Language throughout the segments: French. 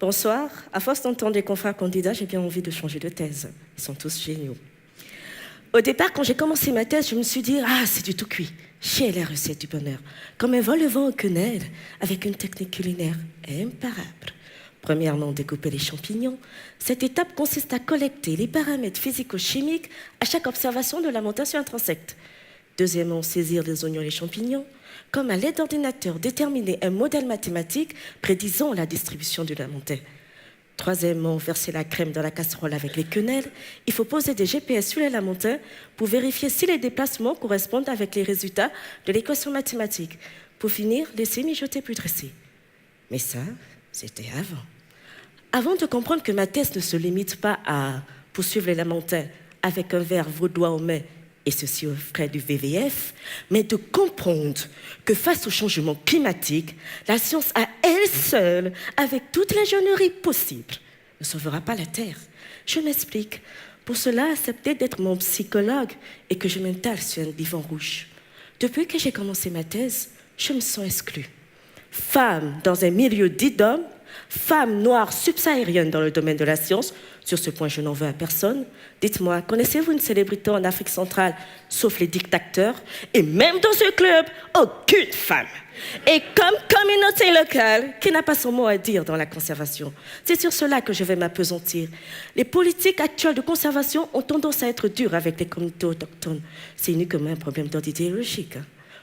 Bonsoir. À force d'entendre les confrères candidats, j'ai bien envie de changer de thèse. Ils sont tous géniaux. Au départ, quand j'ai commencé ma thèse, je me suis dit « Ah, c'est du tout cuit. J'ai la recette du bonheur. Comme un vol le vent au quenelle, avec une technique culinaire imparable. » Premièrement, découper les champignons. Cette étape consiste à collecter les paramètres physico-chimiques à chaque observation de la montation intrinsèque. Deuxièmement, saisir les oignons et les champignons. Comme à l'aide d'ordinateur, déterminer un modèle mathématique prédisant la distribution de la montée. Troisièmement, verser la crème dans la casserole avec les quenelles. Il faut poser des GPS sur les lamentins pour vérifier si les déplacements correspondent avec les résultats de l'équation mathématique. Pour finir, laisser mijoter puis dresser. Mais ça, c'était avant. Avant de comprendre que ma thèse ne se limite pas à poursuivre les lamentins avec un verre vaudois aux mains, et ceci aux frais du VVF, mais de comprendre que face au changement climatique, la science à elle seule, avec toute l'ingénierie possible, ne sauvera pas la Terre. Je m'explique. Pour cela, acceptez d'être mon psychologue et que je m'installe sur un divan rouge. Depuis que j'ai commencé ma thèse, je me sens exclue. Femme dans un milieu dit d'hommes, femme noire subsaharienne dans le domaine de la science, sur ce point je n'en veux à personne. Dites-moi, connaissez-vous une célébrité en Afrique centrale, sauf les dictateurs? Et même dans ce club, aucune femme. Et comme communauté locale, qui n'a pas son mot à dire dans la conservation. C'est sur cela que je vais m'appesantir. Les politiques actuelles de conservation ont tendance à être dures avec les communautés autochtones. C'est uniquement un problème d'ordre idéologique.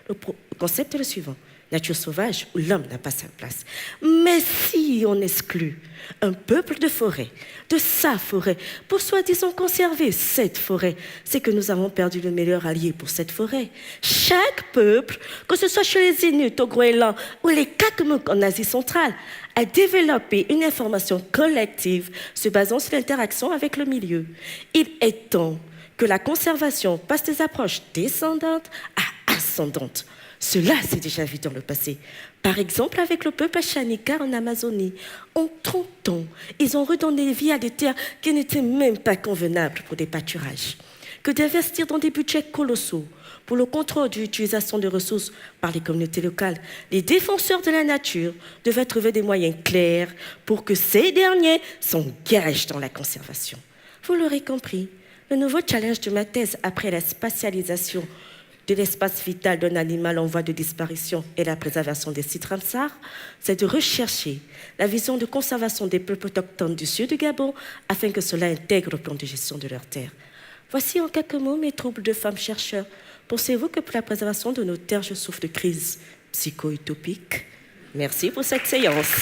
Le concept est le suivant. Nature sauvage où l'homme n'a pas sa place. Mais si on exclut un peuple de forêt, de sa forêt, pour soi-disant conserver cette forêt, c'est que nous avons perdu le meilleur allié pour cette forêt. Chaque peuple, que ce soit chez les Inuits au Groenland ou les Kakemuk en Asie centrale, a développé une information collective se basant sur l'interaction avec le milieu. Il est temps que la conservation passe des approches descendantes à ascendantes. Cela s'est déjà vu dans le passé. Par exemple, avec le peuple Ashanika en Amazonie. En 30 ans, ils ont redonné vie à des terres qui n'étaient même pas convenables pour des pâturages. Que d'investir dans des budgets colossaux pour le contrôle de l'utilisation de ressources par les communautés locales, les défenseurs de la nature devaient trouver des moyens clairs pour que ces derniers s'engagent dans la conservation. Vous l'aurez compris, le nouveau challenge de ma thèse après la spatialisation de l'espace vital d'un animal en voie de disparition et la préservation des sites Ramsar, c'est de rechercher la vision de conservation des peuples autochtones du sud du Gabon afin que cela intègre le plan de gestion de leurs terres. Voici en quelques mots mes troubles de femme chercheur. Pensez-vous que pour la préservation de nos terres, je souffre de crise psycho-utopique? Merci pour cette séance.